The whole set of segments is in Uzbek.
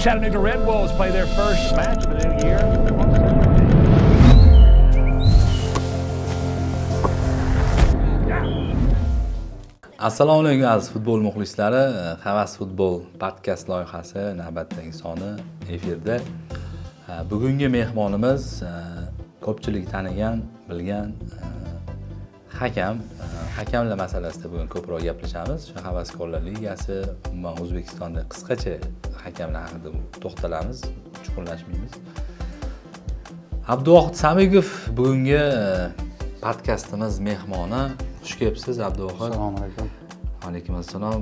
Chattanooga Red Wolves play their first match of the new year. Assalomu alaykum aziz futbol muxlislari. Havas futbol podkast loyihasi navbatdagi soni efirda. Bugungi mehmonimiz ko'pchilik tanigan, bilgan hakamlar masalasida bugun ko'proq gaplashamiz. Shu Havaskorlar ligasi, umuman O'zbekistonda qisqacha hakamlar haqida to'xtalamiz, chuqurlashmaymiz. Abduvohid Samigov bugungi podkastimiz mehmoni. Xush kelibsiz Abduvohid. Assalomu alaykum. Alaykum assalom.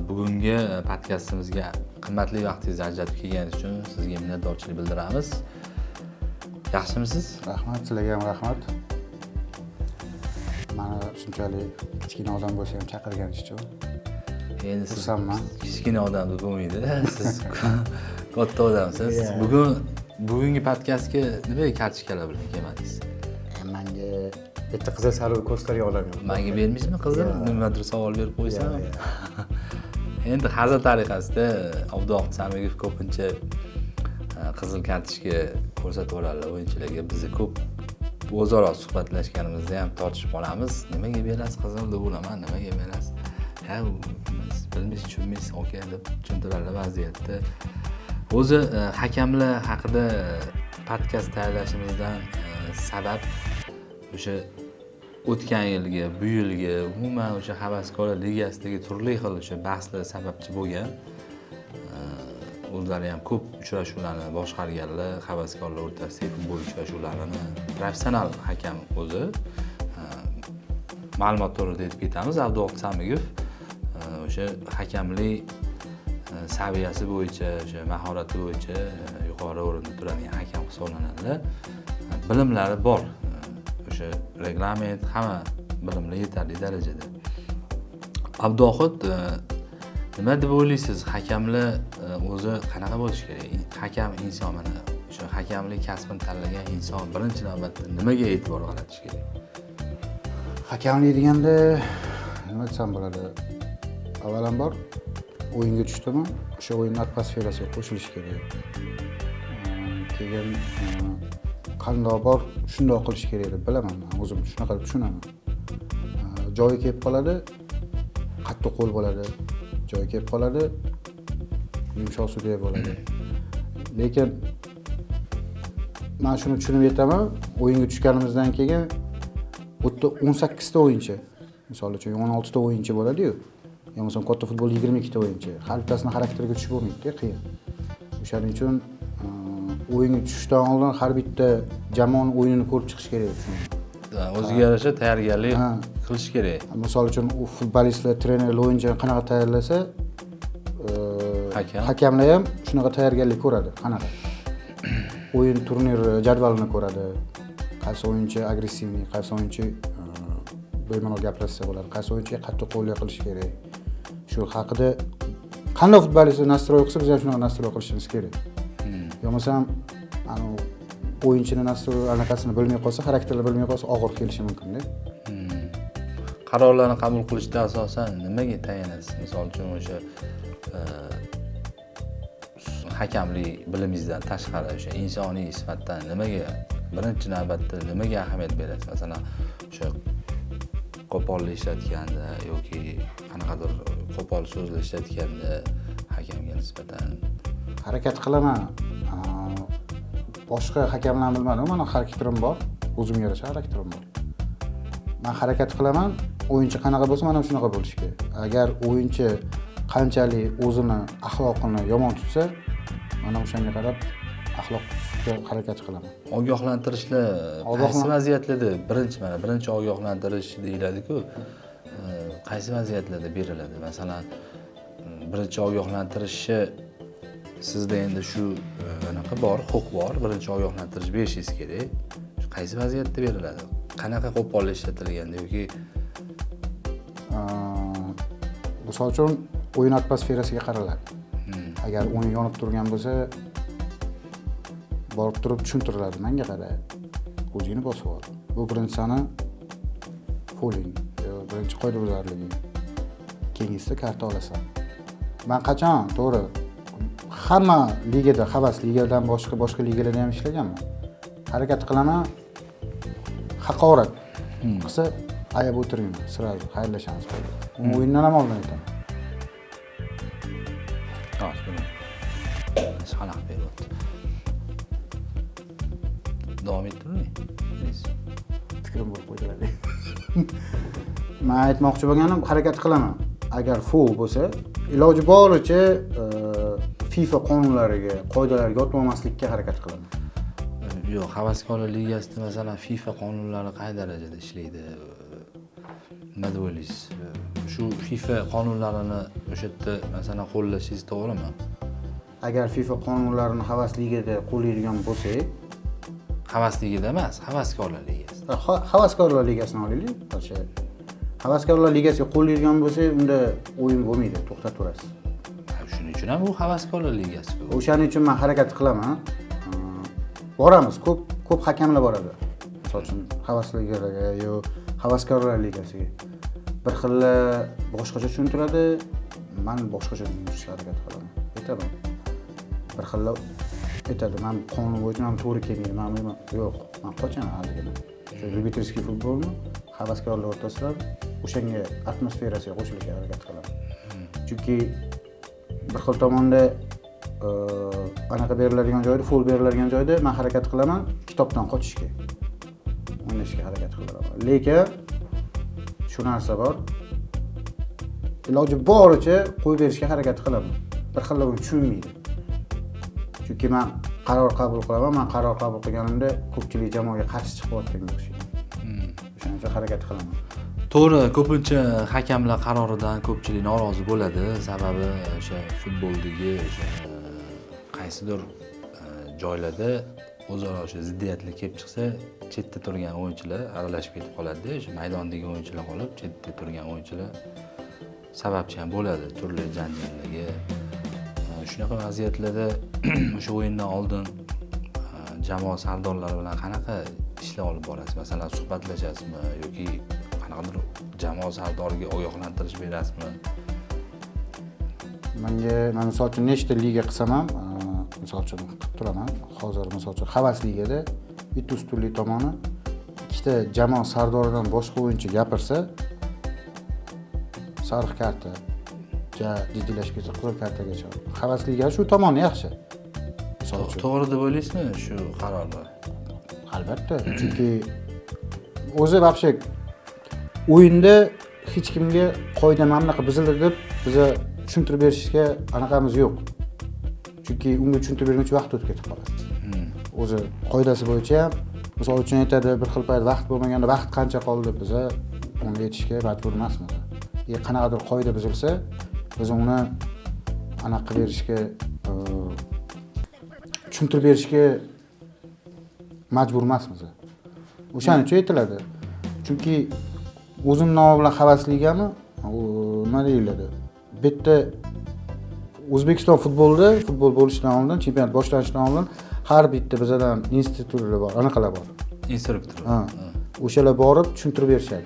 Bugungi podkastimizga qimmatli vaqtingizni ajratib kelganingiz uchun sizga minnatdorchilik bildiramiz. Yaxshimisiz? Rahmat, sizlarga ham rahmat. Mana shunchalik kichkina odam bo'lsa ham chaqirganingiz uchun. Endi siz xursandman. kichkina odam deb bo'lmaydi. Siz katta odamsiz. Bugungi podkastga nimaga kartochkalar bilan kelmadingiz? Menga bitta qizil sariq ko'rsatgan odam yo'q. Menga bermaysizmi qizim? Nimadir savol berib qo'ysam. Endi hazil tariqasida Abduvohid Samigov ko'pincha qizil kartochka ko'rsatib oladilar o'yinchilarga. Biz ko'p o'zaro suhbatlashganimizda ham tortishib qolamiz. Nimaga berasiz qizil deb o'ylaman, nimaga berasiz? Ha, bilmaysiz, tushunmaysiz, aka deb tushuntiradilar vaziyatda. O'zi hakamlar haqida podkast tayyorlashimizdan sabab o'sha o'tgan yilgi, bu yilgi, umuman o'sha Havaskorlar ligasidagi turli xil o'sha bahslar sababchi bo'lgan. O'zlari ham ko'p uchrashuvlarni boshqarganlar, havaskorlar o'rtasidagi futbol uchrashuvlarini professional hakam o'zi. Ma'lumot to'g'risida aytib ketamiz. Abduvohid Samigov o'sha hakamlik saviyasi bo'yicha, o'sha mahorati bo'yicha yuqori o'rinda turadigan hakam hisoblanadilar. Bilimlari bor. O'sha reglament, hamma bilimlar yetarli darajada. Abduvohid, nima deb o'ylaysiz? Hakamlar o'zi qanaqa bo'lishi kerak? Hakam inson, mana o'sha hakamlik kasbini tanlagan inson birinchi navbatda nimaga e'tibor qaratish kerak? Hakamlik deganda nima desam bo'ladi? Avvalambor o'yinga tushdimi, o'sha o'yin atmosferasiga qo'shilish kerak. Keyin qandoq bor, shundoq qilish kerak deb bilaman. Men o'zim shunaqa deb tushunaman. Joyi kelib qoladi, qattiq qo'l bo'ladi. Joyi kelib qoladi, yumshoq sudya bo'ladi. Lekin men shuni tushunib yetaman, o'yinga tushganimizdan keyin bu yerda 18 ta o'yinchi, misol uchun 16 ta o'yinchi bo'ladi-yu. Yo bo'lmasa katta futbol 22 ta o'yinchi. Har bittasini xarakteriga tushib bo'lmaydi, qiyin. O'shaning uchun o'yinga tushishdan oldin har bitta jamoaning o'yinini ko'rib chiqish kerak tushunaman. O'ziga yarasha tayyorgarlik qilish kerak. Misol uchun u futbolistlar, trenerlar o'yinchini qanaqa tayyorlasa, hakamlar ham shunaqa tayyorgarlik ko'radi. Qanaqa? O'yin turnir jadvalini ko'radi. Qaysi o'yinchi agressivniy, qaysi o'yinchi bemalol gapirsa bo'ladi, qaysi o'yinchiga qattiq qo'lga qilish kerak. Shu haqida qanday futbolist nastroy qilsa, biz ham shunaqa nastroy qilishimiz kerak. Yo bo'lmasam, o'yinchining nastroy anaqasini bilmay qolsa, xarakterini bilmay qolsa og'ir kelishi mumkin-da. Qarorlarni qabul qilishda asosan nimaga tayanasiz? Misol uchun o'sha hakamlik bilimingizdan tashqari o'sha insoniy sifatdan nimaga birinchi navbatda nimaga ahamiyat berasiz? Masalan, o'sha qo'pollik ishlatganda yoki qanaqadir qo'pol so'zlar ishlatganda hakamga nisbatan harakat qilaman. Boshqa hakamlarni bilmadim, meni xarakterim bor, o'zimga yarasha xarakterim bor. Men harakat qilaman, o'yinchi qanaqa bo'lsa, men ham shunaqa bo'lish kerak. Agar o'yinchi qanchalik o'zini axloqini yomon tutsa, men ham o'shanga qarab axloqga harakat qilaman. Ogohlantirishlar qaysi vaziyatlarda birinchi ogohlantirish deyiladi-ku, qaysi vaziyatlarda beriladi? Masalan, birinchi ogohlantirishni sizda endi shu anaqa bor, huquq bor, birinchi ogohlantirish berishingiz kerak. Qaysi vaziyatda beriladi? Qanaqa qo'pollik ishlatilganda yoki misol uchun o'yin atmosferasiga qaraladi. Agar o'yin yonib turgan bo'lsa, borib turib tushuntiriladi. Menga qara, o'zingni bosib ol. Bu birinchisini fouling, birinchi qoidabuzarligi. Keyingisida karta olasan. Men qachon to'g'ri hamma ligada, havas ligadan boshqa ligalarda ham ishlaganman. Harakat qilaman. Haqorat qilsa ayab o'tirmayman. Sirasi xayrlashamiz bo'ldi. O'yindan ham oldin aytaman. Xo'sh, buni xalaq beryapti. Davom ettiring. Fikrim bo'lib qo'ydilar. Men aytmoqchi bo'lganim, harakat qilaman. Agar full bo'lsa, iloji boricha FIFA qonunlariga, qoidalariga o'tmaslikka harakat qilaman. Yo'q, havaskorlar ligasida masalan FIFA qonunlari qay darajada ishlaydi? Nima deb o'ylaysiz? Shu FIFA qonunlarini o'sha yerda masalan qo'llashingiz to'g'rimi? Agar FIFA qonunlarini havas ligada qo'llaydigan bo'lsak, Havas ligada emas, havaskorlar ligasida. Havaskorlar ligasini olaylik. O'sha Havaskorlar ligasiga qo'llaydigan bo'lsa, unda o'yin bo'lmaydi, to'xtatib turasiz. Shuning uchun ham bu havaskorlar ligasi-ku. O'shaning uchun men harakat qilaman. Boramiz, ko'p hakamlar boradi. Misol uchun havas ligalariga yo havaskorlar ligasiga. Bir xilla boshqacha tushuntiradi, men boshqacha tushuntirishga harakat qilaman. Aytaman. Bir xilla aytadi, men qonun bo'yicha ham to'g'ri kelmaydi, men yo'q, men qochaman hozirgina. Shu любительский futbolni havaskorlar o'rtasida o'shanga atmosferasiga qo'shilishga harakat qilaman. Chunki bir xil tomonda anaqa beriladigan joyda, full beriladigan joyda men harakat qilaman kitobdan qochishga. O'ynashga harakat qilaman. Lekin shu narsa bor. Iloji boricha qo'yib berishga harakat qilaman. Bir xil uni tushunmaydi. Chunki men qaror qabul qilaman. Men qaror qabul qilganimda ko'pchilik jamoaga qarshi chiqayotganga o'xshaydi. Shuning uchun harakat qilaman. To'g'ri, ko'pincha hakamlar qaroridan ko'pchilik norozi bo'ladi. Sababi o'sha futboldagi o'sha qaysidir joylarda o'zaro o'sha ziddiyatli kelib chiqsa, chetda turgan o'yinchilar aralashib ketib qoladi-da. O'sha maydondagi o'yinchilar qolib, chetda turgan o'yinchilar sababchi ham bo'ladi turli janjallarga. Shunaqa vaziyatlarda o'sha o'yindan oldin jamoa sardorlari bilan qanaqa ishlar olib borasiz? Masalan, suhbatlashasizmi yoki qanaqadir jamoa sardoriga ogohlantirish berasizmi? Men misol uchun nechta liga qilsam ham, misol uchun qilib turaman. Hozir misol uchun Havas ligada bitta ustunlik tomoni ikkita jamoa sardoridan boshqa o'yinchi gapirsa, sariq karta, jiddilashib ketsa qizil kartagacha. Havas ligasi shu tomoni yaxshi. Misol uchun. To'g'ri deb o'ylaysizmi shu qarorni? Albatta, chunki o'zi вообще o'yinda hech kimga qoida mana bunaqa buzildi deb biza tushuntirib berishga anaqamiz yo'q. Chunki unga tushuntirib berguncha vaqt o'tib ketib qoladi. O'zi qoidasi bo'yicha ham misol uchun aytadi, bir xil payt vaqt bo'lmaganda vaqt qancha qoldi biza unga yetishga majbur emasmiz. Qanaqadir qoida buzilsa, biz uni anaqa berishga tushuntirib berishga majbur emasmiz. O'shaning uchun aytiladi. Chunki o'zim nomi bilan havasligami, nima deyiladi? Bitta O'zbekiston futbolda, futbol bo'lishidan oldin, chempionat boshlanishidan oldin har bitta bizadan institutlar bor, anaqalar bor. Instruktor. O'shalar borib tushuntirib berishadi.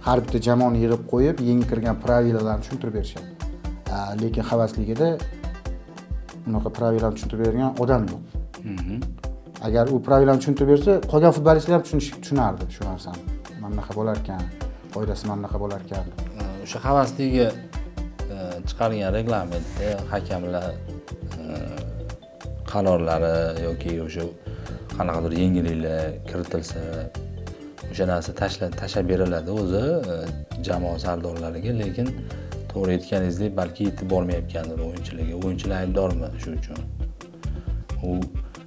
Har bitta jamoani yig'ib qo'yib, yangi kirgan pravilalarni tushuntirib berishadi. Lekin havasligida unaqa pravilalarni tushuntirib bergan odam yo'q. Agar u pravilalarni tushuntirib bersa, qolgan futbolchilar ham tushunardi shu narsani. Mana bunaqa bo'lar ekan, qoidasi mana bunaqa bo'lar ekan. O'sha havasliga chiqargan reglamentda hakamlar qarorlari yoki o'sha qanaqadir yangiliklar kiritilsa, o'sha narsa tashlab beriladi o'zi jamoa sardorlariga, lekin to'g'ri aytganingizdek, balki yetib bormayotgandir o'yinchilarga. O'yinchilar aybdormi shu uchun? U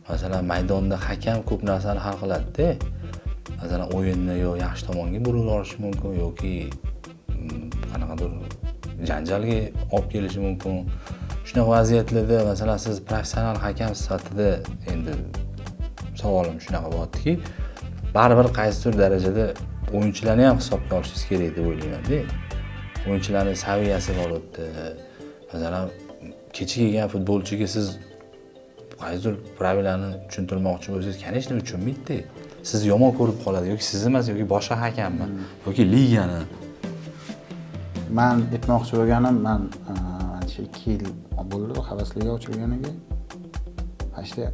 masalan maydonda hakam ko'p narsani hal qiladi-da. Masalan, o'yinni yo yaxshi tomonga burib yuborishi mumkin yoki qanaqadir janjalga olib kelishi mumkin. Shunaqa vaziyatlarda masalan siz professional hakam sifatida endi savolim shunaqa bo'ladiki, baribir qaysidir darajada o'yinchilarni ham hisobga olishingiz kerak deb o'ylayman-da. O'yinchilarning saviyasi bor o'tdi. Masalan, kecha kelgan futbolchiga siz qaysidir pravilani tushuntirmoqchi bo'lsangiz, конечно, tushunmaydi-da. Siz yomon ko'rib qoladi yoki siz emas yoki boshqa hakammi yoki ligani. Men aytmoqchi bo'lganim, men o'sha 2 yil bo'ldi havasliga ochilganiga. Ashta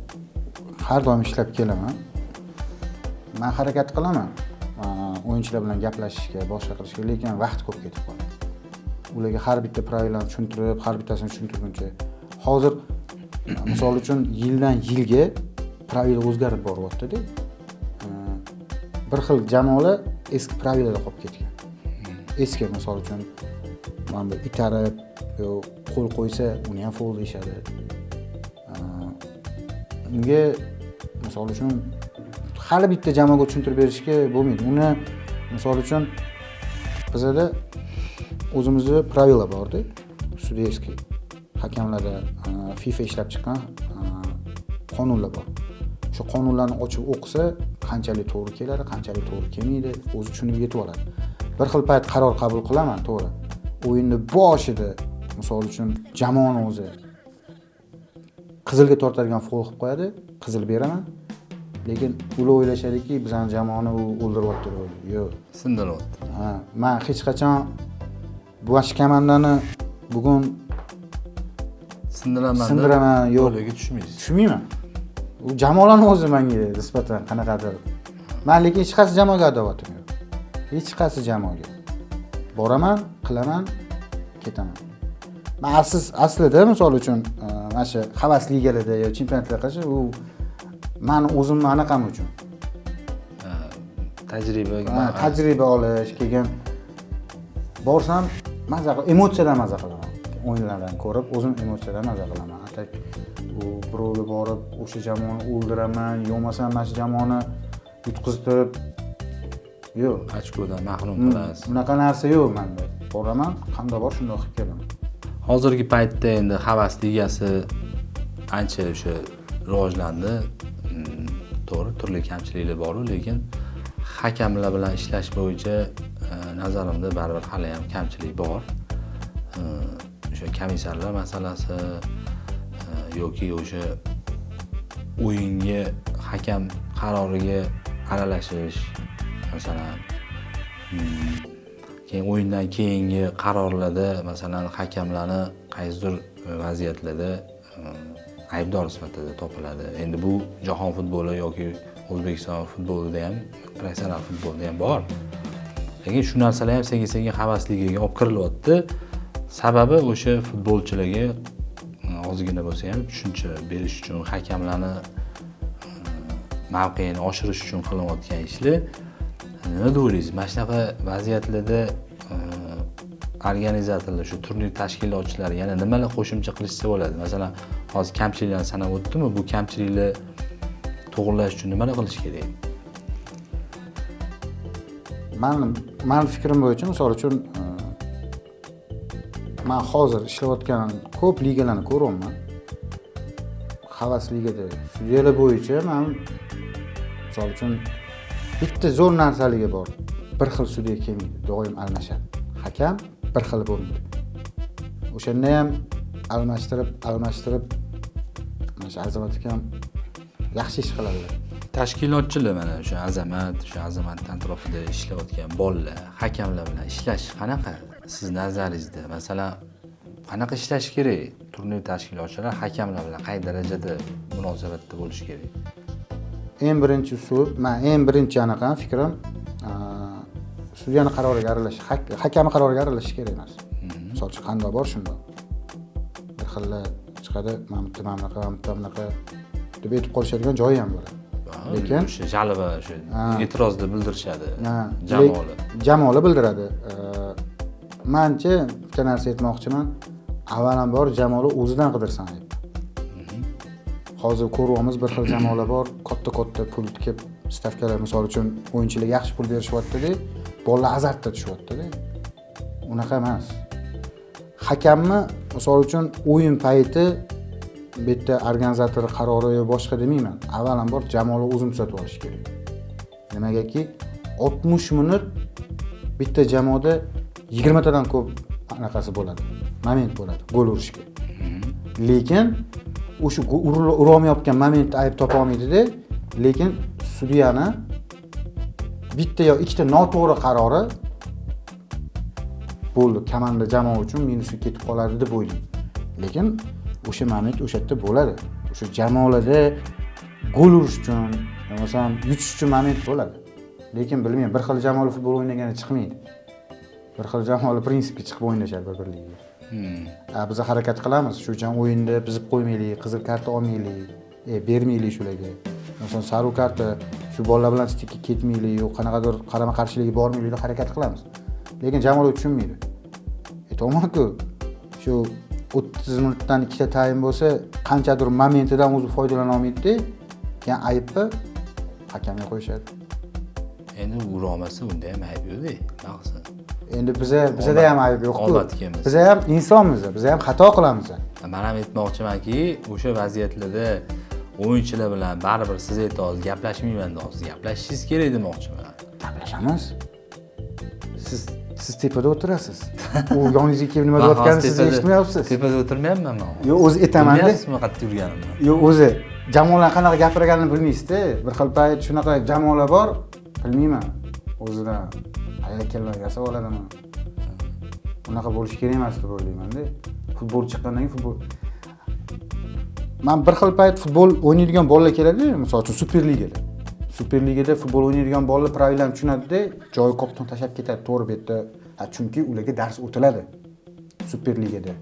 har doim ishlab kelaman. Men harakat qilaman. O'yinchilar bilan gaplashishga, boshqa qilishga, lekin vaqt ko'p ketib qoladi. Ularga har bitta pravilani tushuntirib, har bittasini tushuntirguncha hozir misol uchun yildan yilga pravila o'zgarib boryapti-da. Bir xil jamoalar eski pravilada qolib ketgan. Eski misol uchun mana bu itarib yo qo'l qo'ysa, uni ham foul deyshadi. Unga misol uchun hali bitta jamoaga tushuntirib berishga bo'lmaydi. Uni misol uchun bizda o'zimizda pravila bor-da. Sudetskiy hakamlarda FIFA ishlab chiqqan qonunlar bor. Shu qonunlarni ochib o'qisa, qanchalik to'g'ri keladi, qanchalik to'g'ri kelmaydi, o'zi tushunib yetib oladi. Bir xil payt qaror qabul qilaman, to'g'ri. O'yinni boshida, misol uchun jamoani o'zi qizilga tortadigan foul qilib qo'yadi, qizil beraman. Lekin ular o'ylashadiki, bizning jamoani u o'ldiryapti deb o'ylaydi. Yo'q, sindiryapti. Men hech qachon bosh komandani bugun sindiraman yo'q, Ularga tushmaysiz. tushmayman. U jamoalarning o'zi menga nisbatan qanaqadir. Men lekin hech qaysi jamoaga adovatim yo'q. Hech qaysi jamoaga. Boraman, qilaman, ketaman. Men aslida misol uchun mana shu havas ligalarda yo chempionatlar qilish u meni o'zimni anaqam uchun. Tajriba olish, keyin borsam maza qilib, emotsiyadan maza qilaman. O'yinlardan ko'rib, o'zim emotsiyadan maza qilaman. Atak u birovga borib, o'sha jamoani o'ldiraman, yo'masam mana shu jamoani yutqiztirib yo'q, Ochkodan mahrum qilasiz. Unaqa narsa yo'q menda. Boraman, qanday bor shunday qilib kelaman. Hozirgi paytda endi havas ligasi ancha o'sha rivojlandi. To'g'ri, turli kamchiliklar bor, lekin hakamlar bilan ishlash bo'yicha nazarimda baribir hali ham kamchilik bor. O'sha komissarlar masalasi yoki o'sha o'yinga hakam qaroriga aralashish, masalan, keyin o'yindan keyingi qarorlarda masalan hakamlarni qaysidir vaziyatlarda aybdor sifatida topiladi. Endi bu jahon futboli yoki O'zbekiston futbolida ham, professional futbolda ham bor. Lekin shu narsalar ham sekin-sekin havas ligaga olib kirilyapti. Sababi o'sha futbolchilarga ozgina bo'lsa ham tushuncha berish uchun, hakamlarni mavqeini oshirish uchun qilinayotgan ishlar. Nima deysiz? Mana shunaqa vaziyatlarda organizatorlar, shu turnir tashkilotchilar yana nimalar qo'shimcha qilishsa bo'ladi? Masalan, hozir kamchiliklarni sanab o'tdimi? Bu kamchiliklar to'g'rilash uchun nimalar qilish kerak? Men fikrim bo'yicha, misol uchun men hozir ishlayotgan ko'p ligalarni ko'ryapman. Havas ligada sudyalar bo'yicha men misol uchun bitta zo'r narsaligi bor. Bir xil sudya kelmaydi, doim almashadi. Hakam bir xil bo'lmaydi. O'shanda ham almashtirib mana shu Azamat akam yaxshi ish qiladilar. Tashkilotchilar mana o'sha Azamat atrofida ishlayotgan bolalar, hakamlar bilan ishlash qanaqa? Siz nazaringizda, masalan, qanaqa ishlash kerak? Turnir tashkilotchilar hakamlar bilan qay darajada munosabatda bo'lish kerak? Eng birinchi usul, men eng birinchi anaqa fikrim, sudyaning qaroriga aralashish, hakamning qaroriga aralashish kerak emas. Misol uchun qanday bor shunday. Bir xillar chiqadi, mana bunaqa deb aytib qolishadigan joyi ham bo'ladi. Lekin o'sha jalba o'sha e'tirozda bildirishadi jamoalar bildiradi. Mencha bitta narsa aytmoqchiman. Avvalambor jamoalar o'zidan qidirsan ayb. Hozir ko'ryapmiz, bir xil jamoalar bor, katta pul tikib stavkalar, misol uchun o'yinchilarga yaxshi pul berishyapti-da, bolalar azartda tushyapti-da. Unaqa emas. Hakamni misol uchun o'yin payti bitta organizator qarori yo boshqa demayman. Avvalambor jamoalar o'zini tuzatib olish kerak. Nimagaki 60 minut bitta jamoada 20 tadan ko'p anaqasi bo'ladi. Moment bo'ladi gol urishga. Lekin o'sha urolmayotgan momentda ayb topa olmaydi-da, lekin sudyani bitta yo ikkita noto'g'ri qarori bo'ldi, komanda jamoa uchun minusga ketib qoladi deb o'ylayman. Lekin o'sha moment o'sha yerda bo'ladi. O'sha jamoalarda gol urish uchun, masalan, yutish uchun moment bo'ladi. Lekin bilmayman, bir xil jamoalar futbol o'ynaganda chiqmaydi. Bir xil jamoalar prinsipga chiqib o'ynashadi bir-birligiga. Biz harakat qilamiz, shu uchun o'yinda bizib qo'ymaylik, qizil karta olmaylik, bermaylik shularga. Masalan, sariq karta shu bolalar bilan stikka ketmaylik, yo'q qanaqadir qarama-qarshilikka bormaylik deb harakat qilamiz. Lekin jamoalar tushunmaydi. Aytmoqku, shu 30 minutdan ikkita taym bo'lsa, qanchadir momentidan o'zi foydalana olmaydi-da, keyin aybni hakamga qo'yishadi. Endi ura olmasa unda ham ayb yo'q-da, naqsa. Endi bizda ham ayb yo'q-ku. Omadkamiz. Biz ham insonmiz, biz ham xato qilamiz. Men ham aytmoqchimanki, o'sha vaziyatlarda o'yinchilar bilan baribir siz aytasiz, gaplashmayman deysiz, gaplashishingiz kerak demoqchiman. Gaplashamiz. Siz tepada o'tirasiz. U yoningizga kelib nima deyotganini siz eshitmayapsiz. Tepada o'tirmayapman men. Yo'q, o'zi aytaman-da. Bilmaysizmi qayerda yurganimni? Yo'q, o'zi jamoalar qanaqa gapirganini bilmaysiz-da. Bir xil payt shunaqa jamoalar bor, bilmayman. O'zidan allakillarga savoladimi? Bunaqa bo'lish kerak emas deb o'ylayman-da. Futbol chiqqandan keyin futbol men bir xil payt futbol o'ynaydigan bolalar keladi, misol uchun Superligada. Superligada futbol o'ynaydigan bolalar pravillarni tushunadi-da, joyi qo'qton tashab ketadi to'g'ri betda. Chunki ularga dars o'tiladi. Superligada,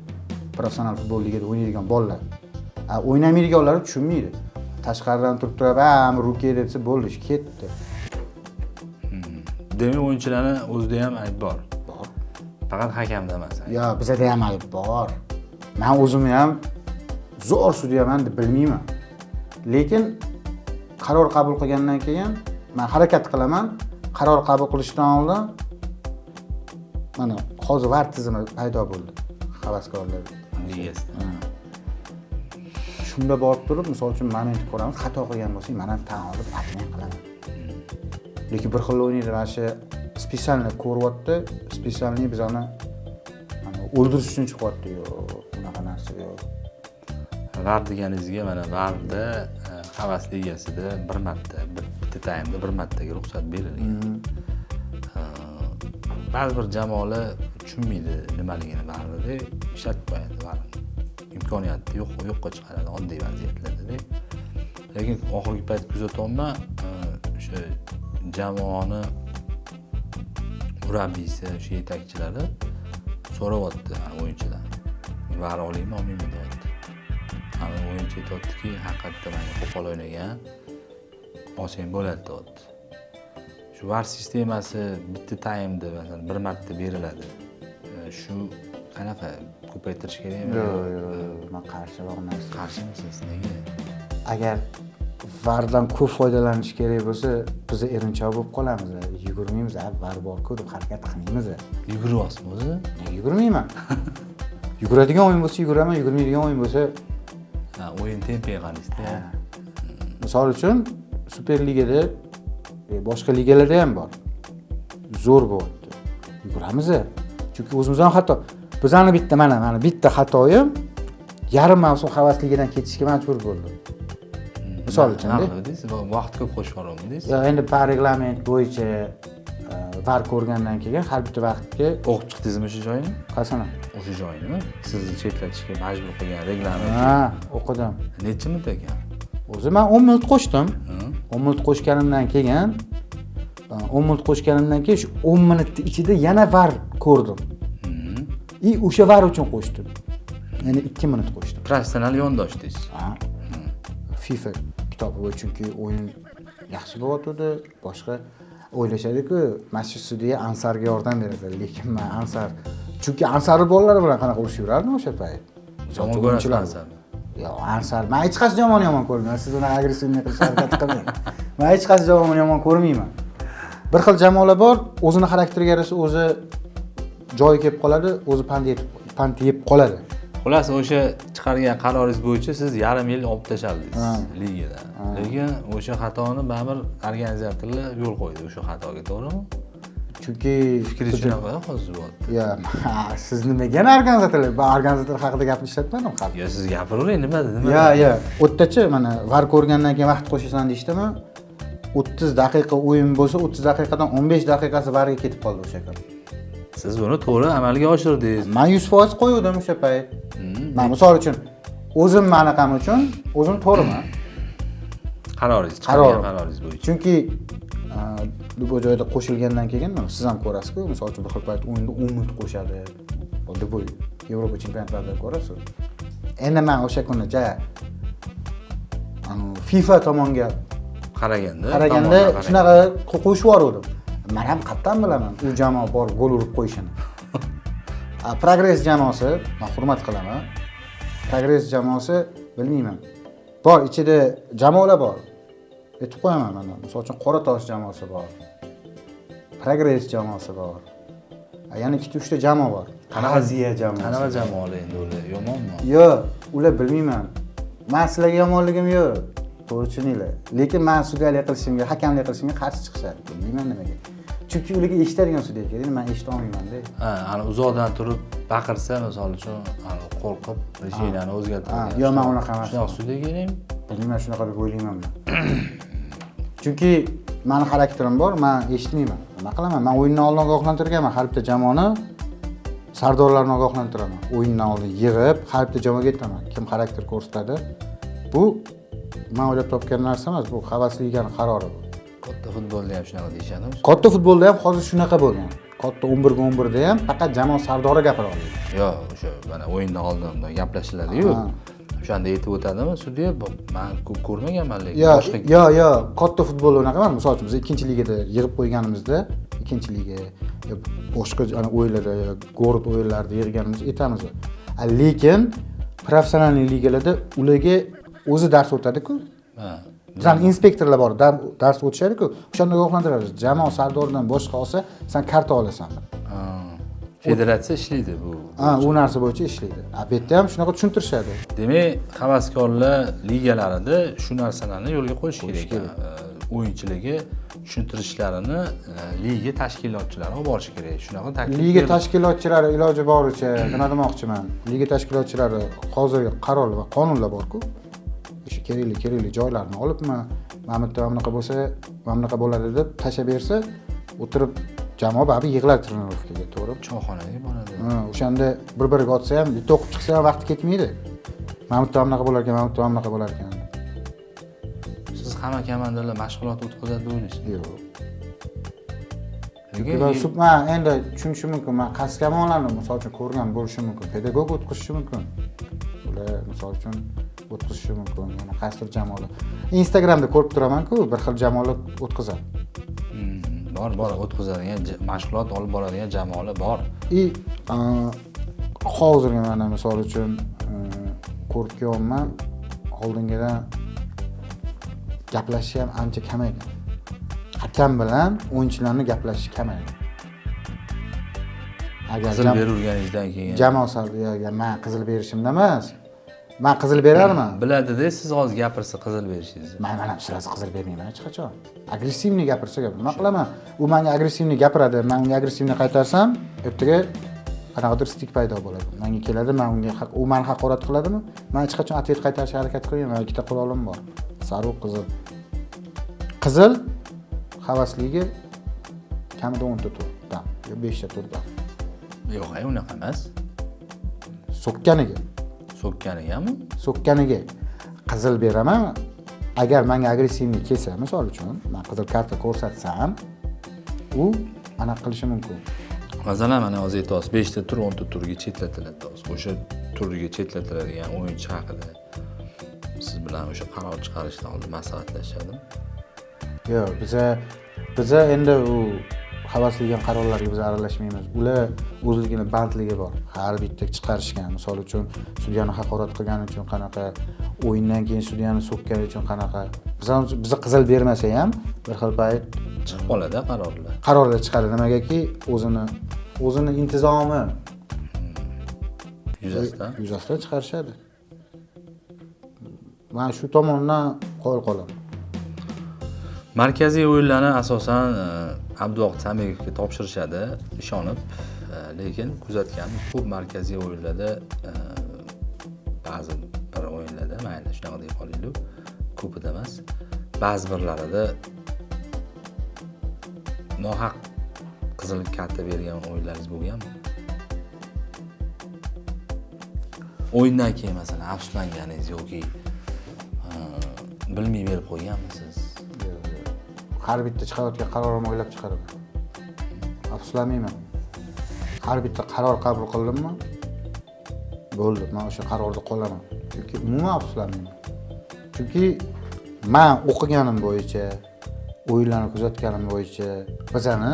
professional futbol ligada o'ynaydigan bolalar. O'ynamaydiganlar tushunmaydi. Tashqaridan turib, ruke desa bo'ldi, ketdi. Demak, o'yinchilarning o'zida ham ayb bor. Bor. Faqat hakamda emas. Yo, bizda ham ayb bor. Men o'zim ham zo'r sudyaman deb bilmayman. Lekin qaror qabul qilgandan keyin men harakat qilaman. Qaror qabul qilishdan oldin mana hozir VAR tizimi paydo bo'ldi havaskorlar ligasida. Shunda borib turib, misol uchun moment ko'ramiz, xato qilgan bo'lsak, men ham tan olib taxmin qilaman. Lekin bir xil o'ynaydi, mana shu spesialni ko'ryapti, spesialni bizani o'ldirish uchun chiqyapti. Yo'q, bunaqa narsa yo'q. VAR deganingizga mana VARda havas ligasida bir marta, bitta taymda bir martaga ruxsat berilgan. Ba'zi bir jamoalar tushunmaydi nimaligini VARda, ishlatib qo'yadi VARni. Imkoniyati yo'qqa chiqaradi oddiy vaziyatlarda. Lekin oxirgi payt kuzatyapman, o'sha jamoani murabbiysi, o'sha yetakchilari so'rayapti o'yinchidan. VAR olaymi, olmaymi deyapti. Ana o'yinchi aytayaptiki, haqiqatdan menga qo'pol o'ynagan, olsang bo'ladi deyapti. Shu VAR sistemasi bitta taymda masalan bir marta beriladi. Shu qanaqa ko'paytirish kerakmi? Yo'q, men qarshi bo'lmayman. Qarshimisiz? Nega? Agar VARdan ko'p foydalanish kerak bo'lsa, biz erinchoq bo'lib qolamiz. Yugurmaymiz, VAR bor-ku deb harakat qilmaymiz. Yuguryapsizmi o'zi? Nega yugurmayman? Yuguradigan o'yin bo'lsa yuguraman, yugurmaydigan o'yin bo'lsa, o'yin tempiga qaraysiz-da. Misol uchun Superligada boshqa ligalarda ham bor. Zo'r bo'lyapti. Yuguramiz. Chunki o'zimizdan xato. Bizani mana bitta xatoyim yarim mavsum havasligidan ketishga majbur bo'ldim. Misol uchun, vaqt ko'p qo'shib yuboramdingiz. Yo, endi reglament bo'yicha VAR ko'rgandan keyin har bitta vaqtga o'qib chiqdingizmi o'sha joyni? Qasana? O'sha joyni sizni chetlatishga majbur qilgan reglament. O'qidim. Necha minut ekan? O'zi men 10 minut qo'shdim. 10 minut qo'shganimdan keyin 10 minut qo'shganimdan keyin shu 10 minutning ichida yana VAR ko'rdim. O'sha VAR uchun qo'shdim. Ya'ni 2 minut qo'shdim. Professional yondoshdingiz. FIFA kitobi bo'yicha chunki o'yin yaxshi bo'lyapti, boshqa o'ylashadi-ku, Masjid Sudiya Ansarga yordam beradi, lekin men Ansar chunki Ansarning bolalari bilan qanaqa urush yurardim o'sha payt. Yomon ko'rasizlar. Yo'q, Ansar, men hech qaysi jamoani yomon ko'rmayman. Siz uni agressivniy qilishga harakat qilmang. Men hech qaysi jamoani yomon ko'rmayman. Bir xil jamoalar bor, o'zini xarakteriga yarasha o'zi joyi kelib qoladi, o'zi pand yeb qoladi. Xullas, o'sha chiqargan qaroringiz bo'yicha siz yarim yil olib tashladingiz ligadan. Lekin o'sha xatoni baribir organizatorlar yo'l qo'ydi o'sha xatoga, to'g'rimi? Chunki fikringiz shunaqa hozir bo'lyapti. Yo, siz nimaga organizatorlar? Ben organizator haqida gapni ishlatmadim hali. Yo, siz gapiravering, nima dedi? Yo, o'tdachi mana VAR ko'rgandan keyin vaqt qo'shasan deyshdimi? 30 daqiqa o'yin bo'lsa, 30 daqiqadan 15 daqiqasi VARga ketib qoldi o'sha kun. Siz buni to'g'ri amalga oshirdingiz. Men 100% qo'yuvdim o'sha payt. Men misol uchun o'zim manaqam uchun o'zim to'g'riman. Qaroringiz, Qarorim. qaroringiz bo'yicha. Chunki bu joyda qo'shilgandan keyin siz ham ko'rasiz-ku, misol uchun bir xil payt o'yinda 10 minut qo'shadi. Xuddi bu Yevropa chempionatlarida ko'rasiz. Endi men o'sha kuni FIFA tomonga qaraganda shunaqa qo'shib yubordim. Men ham qayerdan bilaman u jamoa bor gol urib qo'yishini. Progress jamoasi, men hurmat qilaman. Progress jamoasi bilmayman. Bor, ichida jamoalar bor. Aytib qo'yaman mana. Misol uchun Qoratosh jamoasi bor. Progress jamoasi bor. Yana 2-3 ta jamoa bor. Qanaziya jamoasi. Qanaqa jamoalar endi ular yomonmi? Yo'q, ular bilmayman. Men sizlarga yomonligim yo'q. To'g'ri tushuninglar. Lekin men sudiyalik qilishimga, hakamlik qilishimga qarshi chiqishadi. Bilmayman nimaga. Chunki ularga eshitadigan sudya kerak, men eshita olmayman-da. Ana uzoqdan turib baqirsa, misol uchun, qo'rqib rejimlarni o'zgartiradi. Yo'q, men unaqa emas. Shunaqa sudya kerakmi? Bilmayman, shunaqa deb o'ylayman men. Chunki meni xarakterim bor, men eshitmayman. Nima qilaman? Men o'yindan oldin ogohlantirganman, har bitta jamoani sardorlarni ogohlantiraman. O'yindan oldin yig'ib, har bitta jamoaga aytaman, kim xarakter ko'rsatadi. Bu men o'ylab topgan narsa emas, bu havas liganing qarori bu. Katta futbolda ham shunaqa deyishadimi? Katta futbolda ham hozir shunaqa bo'lgan. Katta 11 ga 11 da ham faqat jamoa sardori gapira oladi. Yo'q, o'sha mana o'yindan oldin gaplashiladi-yu. O'shanda aytib o'tadimi sudya? Men ko'p ko'rmaganman lekin Yo'q, katta futbolda unaqa emas. Misol uchun biz 2-ligada yig'ib qo'yganimizda, 2-liga boshqa o'yinlarda, gorod o'yinlarida yig'ganimizda aytamiz. Lekin professional ligalarda ularga o'zi dars o'tadi-ku. Bizning inspektorlar bor, dars o'tishadi-ku. O'shanda ogohlantiramiz. Jamoa sardoridan boshqa olsa, sen karta olasan. Federatsiya ishlaydi bu. U narsa bo'yicha ishlaydi. Bu yerda ham shunaqa tushuntirishadi. Demak, havaskorlar ligalarida shu narsalarni yo'lga qo'yish kerak. O'yinchilarga tushuntirishlarini liga tashkilotchilari olib borish kerak. Shunaqa taklif. Liga tashkilotchilari iloji boricha, nima demoqchiman? Liga tashkilotchilari hozirgi qarorlar va qonunlar bor-ku. O'sha kerakli joylarni olibmi, mana bunaqa bo'lsa, mana bunaqa bo'ladi deb tashlab bersa, o'tirib jamoa baribir yig'iladi trenirovkaga, to'g'ri? Choyxonaga boradi. O'shanda bir-biriga otsa ham, bitta o'qib chiqsa ham vaqti ketmaydi. Mana bunaqa bo'lar ekan, mana bunaqa bo'lar ekan. Siz hamma komandalar mashg'ulot o'tkazadi deb o'ylaysiz? Yo'q. Men endi tushunishim mumkin. Men qaysi jamoalarni misol uchun ko'rgan bo'lishim mumkin. Pedagog o'tkazishi mumkin. Ular misol uchun o'tkazishi mumkin. Yana qaysidir jamoalar. Instagramda ko'rib turaman-ku, bir xil jamoalar o'tkazadi. Bor, o'tkazadigan, mashg'ulot olib boradigan jamoalar bor. Hozirgi mana misol uchun ko'rib ko'rman, oldingidan gaplashish ham ancha kamaygan. Hakam bilan o'yinchilarning gaplashishi kamaygan. Agar qizil berganingizdan keyin jamoa sardiyaga men qizil berishimda emas. Men qizil berarman. Biladi-da, siz hozir gapirsa qizil berishingizni. Men ham sirasi qizil bermayman hech qachon. Agressivniy gapirsa gap. Nima qilaman? U menga agressivniy gapiradi, men unga agressivniy qaytarsam, ertaga qanaqadir stik paydo bo'ladi. Menga keladi, men unga u meni haqorat qiladimi? Men hech qachon atvet qaytarishga harakat qilmayman. Ikkita qurolim bor. Sariq, qizil. Qizil havasligi kamida 10 ta turdan, yo 5 ta turdan. Yo'q, unaqa emas. So'kkanigami? So'kkaniga qizil beraman. Agar menga agressivniy kelsa, misol uchun, men qizil karta ko'rsatsam, u aniq qilishi mumkin. Masalan, mana hozir aytasiz, 5 ta tur, 10 ta turga chetlatiladi. O'sha turga chetlatiladigan o'yinchi haqida siz bilan o'sha qaror chiqarishdan oldin maslahatlashadimi? Yo'q, biza endi u havasligan qarorlarga biz aralashmaymiz. Ular o'zligini bandligi bor. Har bitta chiqarishgan. Misol uchun, sudyani haqorat qilgani uchun qanaqa, o'yindan keyin sudyani so'kkani uchun qanaqa. Biz qizil bermasa ham bir xil payt chiqib qoladi qarorlar. Qarorlar chiqadi. Nimagaki, o'zini intizomi yuzasidan chiqarishadi. Men shu tomondan qo'l qolaman. Markaziy o'yinlarni asosan Abduvohid Samigovga topshirishadi, ishonib, lekin kuzatganim ko'p markaziy o'yinlarda ba'zi bir o'yinlarda, mayli shunaqa deb qolaylik, ko'pida emas, ba'zi birlarida nohaq qizil karta bergan o'yinlaringiz bo'lganmi? O'yindan keyin masalan afsuslanganingiz yoki bilmay berib qo'yganmisiz? Har bitta chiqarayotgan qarorimni o'ylab chiqaraman. Afsuslanmayman. Har bitta qaror qabul qildimmi? Bo'ldi, men o'sha qarorda qolaman. Chunki umuman afsuslanmayman. Chunki men o'qiganim bo'yicha, o'yinlarni kuzatganim bo'yicha bizani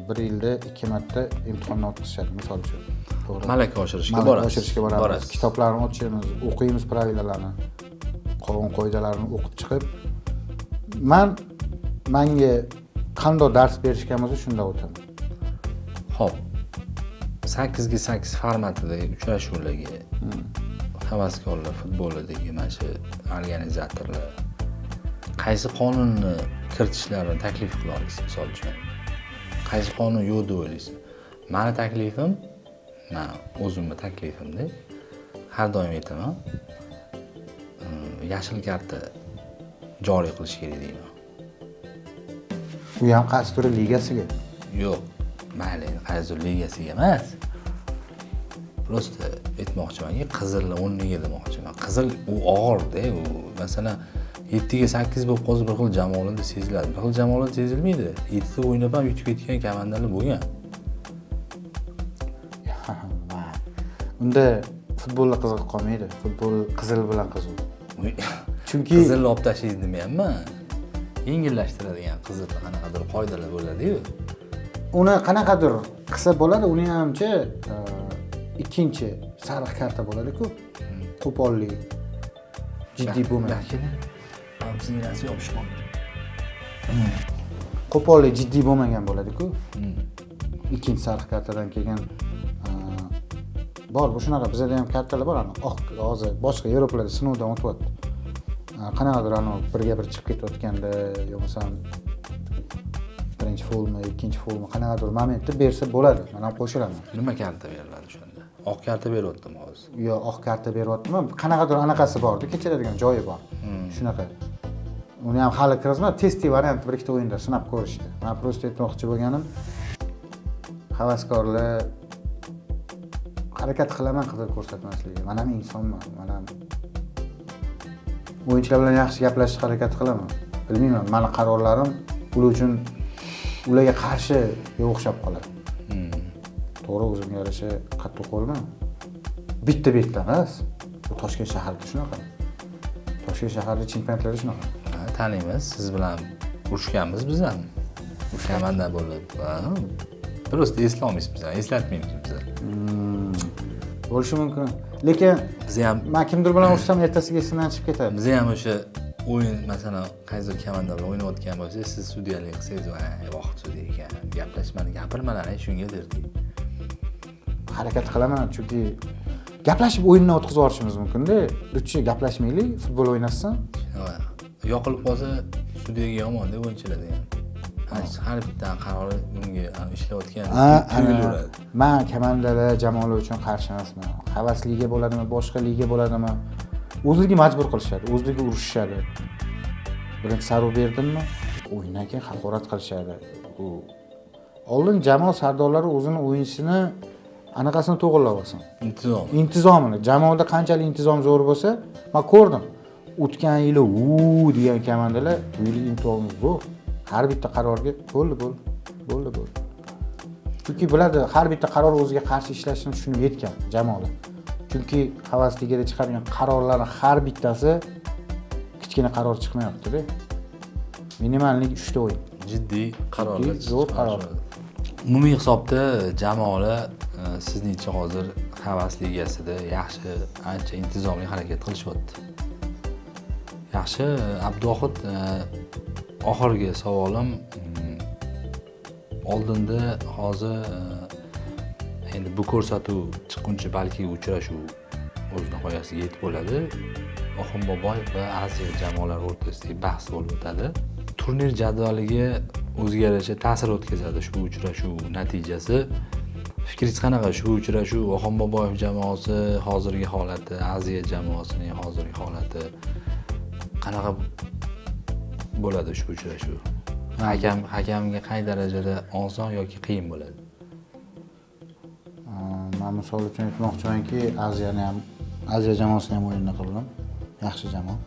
bir yilda 2 marta imtihondan o'tkazishadi, misol uchun. To'g'ri. Malaka oshirishga Malaka borasiz. oshirishga boramiz. Kitoblarni o'qiymiz, o'qiymiz pravilalarni, qonun-qoidalarni o'qib chiqib, menga qanday dars berishgan bo'lsa shunda o'taman. Xo'p. 8 ga 8 formatidagi uchrashuvlarga havaskorlar futbolidagi mana shu organizatorlar qaysi qonunni kiritishlarini taklif qila olasiz, misol uchun? Qaysi qonun yo'q deb o'ylaysiz? Meni taklifim, men o'zimning taklifimda har doim aytaman, yashil karta joriy qilish kerak deyman. U ham qaysi turi ligasiga. Yo'q, mayli, qaysi ligasiga emas. Prosta aytmoqchimanki, qizilni o'rniga demoqchiman. Qizil u og'ir-da, u masalan 7 ga 8 bo'lib qolsa bir xil jamoalarda seziladi. Bir xil jamoalarda sezilmaydi. 7 ta o'ynab ham yutib ketgan komandalar bo'lgan. Unda futbolga qiziqib qolmaydi. Futbol qizil bilan qiziq. Chunki qizilni olib tashlaysiz demayapman. Yengillashtiradigan qizil qanaqadir qoidalar bo'ladi-yu. Uni qanaqadir qilsa bo'ladi, uni hamcha ikkinchi sariq karta bo'ladi-ku. Qo'pollik jiddiy bo'lmaydi. Bizning narsa yopishmoq. Qo'pollik jiddiy bo'lmagan bo'ladi-ku. Ikkinchi sariq kartadan keyin bor, bu shunaqa bizda ham kartalar bor, hozir boshqa Yevropalarda sinovdan o'tyapti. Qanaqadir birga bir chiqib ketayotganda, yo masalan birinchi fulmi, ikkinchi fulmi qanaqadir momentda bersa bo'ladi. Men ham qo'shilaman. Nima karta beriladi shunda? Oq karta beryaptim hozir. Yo, oq karta beryaptimi? Qanaqadir anaqasi bor-da, kechiradigan joyi bor. Shunaqa. Uni ham hali kirazman, testiy variant bir ikkita o'yinda sinab ko'rishdi. Men prosta aytmoqchi bo'lganim, havaskorlar harakat qilaman qizil ko'rsatmaslikka. Men ham insonman, men ham o'yinchilar bilan yaxshi gaplashishga harakat qilaman. Bilmayman, meni qarorlarim ular uchun ularga qarshi o'xshab qoladi. To'g'ri, o'zimga yarasha qattiq qo'lman. Bitta emas. Bu Toshkent shahrida shunaqa. Toshkent shahrida chempionatlarda shunaqa. Taniymiz, siz bilan urushganmiz biz ham. O'shamandan bo'lib. Prosta eslolmaysiz biz ham, eslatmaymiz biz. Bo'lishi mumkin. Lekin biz ham men kimdir bilan urushsam ertasiga esimdan chiqib ketadi. Biz ham o'sha o'yin masalan qaysidir komanda bilan o'ynayotgan bo'lsa, siz sudyalik qilsangiz, vaqt sudya ekan, gaplashmani gapirmalar, shunga derdik. Harakat qilaman, chunki gaplashib o'yinni o'tkazib yuborishimiz mumkin-da. Lutchi gaplashmaylik, futbol o'ynashsin. Yoqilib qolsa sudyaga yomon deb o'yinchilar degan. Har bitta qarori unga ishlayotgan tuyulaveradi. Men komandalar, jamoalar uchun qarshi emasman. Havas liga bo'ladimi, boshqa liga bo'ladimi? O'zligi majbur qilishadi, o'zligi urushishadi. Birinchi sarv berdimmi? O'yindan keyin haqorat qilishadi. U oldin jamoa sardorlari o'zini o'yinchisini anaqasini to'g'irlab olsin. Intizomini. Jamoada qanchalik intizom zo'r bo'lsa, men ko'rdim. O'tgan yili degan komandalar, bu yil intizom zo'r. Har bitta qarorga bo'ldi. Chunki biladi, har bitta qaror o'ziga qarshi ishlashini tushunib yetgan jamoalar. Chunki havas ligada chiqargan qarorlarning har bittasi kichkina qaror chiqmayapti-da. Minimallik 3 ta o'yin. Jiddiy qarorlar, zo'r qaror. Umumiy hisobda jamoalar sizningcha hozir havas ligasida yaxshi, ancha intizomli harakat qilishyapti. Yaxshi, Abduvohid, oxirgi savolim, oldinda hozir endi bu ko'rsatuv chiqquncha balki uchrashuv o'z nihoyasiga yetib bo'ladi. Oxun Boboyev va Aziya jamoalar o'rtasidagi bahs bo'lib o'tadi. Turnir jadvaliga o'ziga yarasha ta'sir o'tkazadi shu uchrashuv natijasi. Fikringiz qanaqa shu uchrashuv? Oxun Boboyev jamoasi hozirgi holati, Aziya jamoasining hozirgi holati qanaqa bo'ladi shu uchrashuv? Hakamga qay darajada oson yoki qiyin bo'ladi? Men misol uchun aytmoqchimanki, Aziya jamoasini ham o'yinda qildim. Yaxshi jamoa.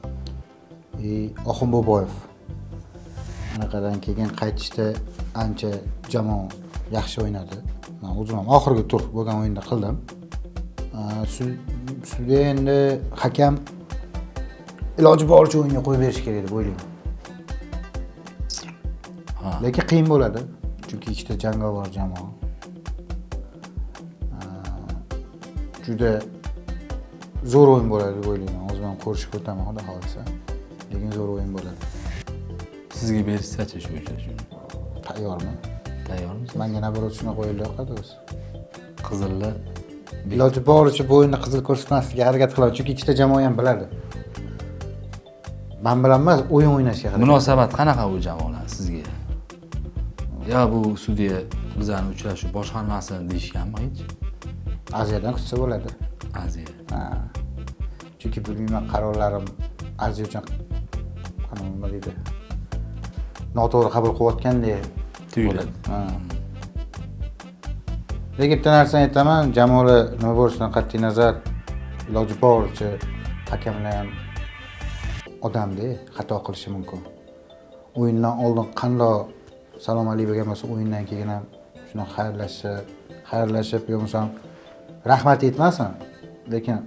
Oxun Boboyev anaqadan keyin qaytishda ancha jamoa yaxshi o'ynadi. Men o'zim ham oxirgi tur bo'lgan o'yinda qildim. Sudga endi hakam iloji boricha o'yinga qo'yib berish kerak deb o'ylayman. Lekin qiyin bo'ladi, chunki ikkita jangovar jamoa. Juda zo'r o'yin bo'ladi deb o'ylayman. O'zim ham ko'rishib o'taman, xudo xolisa. Lekin zo'r o'yin bo'ladi. Sizga berishsa-chi shu uchrashuvni? Tayyorman. Tayyormisiz? Menga nabarat shuna qo'yilyapti o'zi. Qizillar Iloji boricha bu o'yinda qizil ko'rsatmaslikka harakat qilaman, chunki ikkita jamoa ham biladi. Men bilan emas, o'yin o'ynashga harakat. Munosabat qanaqa bu jamoalar sizga? Ya bu sudya bizani uchrashuv boshqarmasini deyishganmi hech? Aziyadan kutsa bo'ladi. Aziya. Chunki bilmayman, qarorlarim Aziya uchun nima deydi? Noto'g'ri qabul qilayotgandek Tuyuladi. Lekin bitta narsani aytaman, jamoalar nima bo'lishidan qat'iy nazar iloji boricha hakamlar ham odamda, xato qilishi mumkin. O'yindan oldin qanday salom alaykum bo'lgan bo'lsa, o'yindan keyin ham shuna xayrlashib, bo'lmasam rahmat aytmasin, lekin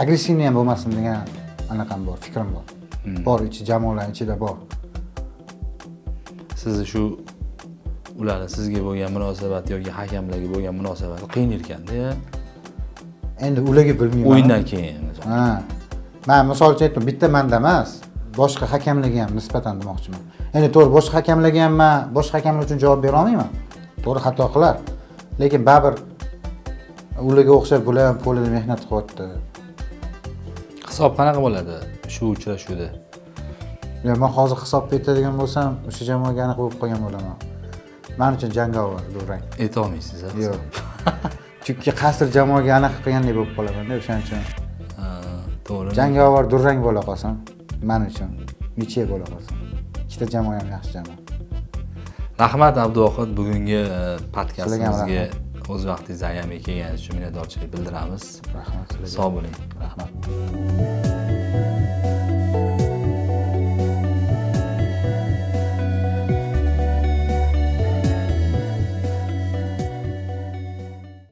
agressivni ham bo'lmasin degan anaqam bor, fikrim bor. Bor, jamoalar ichida bor. Sizni shu ularni sizga bo'lgan munosabat yoki hakamlarga bo'lgan munosabat qiyin ekan-da. Endi ularga bilmayman. O'yindan keyin. Men misol uchun aytdim, bitta menda emas, boshqa hakamlarga ham nisbatan demoqchiman. Endi to'g'ri, boshqa hakamlarga ham men boshqa hakamlar uchun javob bera olmayman. To'g'ri, xato qilar. Lekin baribir ularga o'xshab bular ham qo'lida mehnat qilyapti. Hisob qanaqa bo'ladi shu uchrashuvda? Men hozir hisobga aytadigan bo'lsam, o'sha jamoaga aniq bo'lib qolgan bo'laman. Men uchun jangovar durang. Ayta olmaysiz, ha? Yo'q. Chunki qasr jamoaga aniq qilgandek bo'lib qolaman-da, o'shaning uchun. To'g'ri. Jangovar durang bo'la qolsin, men uchun miche bo'la qolsin. Ikkita jamoa ham yaxshi jamoa. Rahmat Abduvohid, bugungi podkastimizga Sizlarga o'z vaqtingizni ayamay kelganingiz uchun minnatdorchilik bildiramiz. Rahmat. Sog' bo'ling. Rahmat.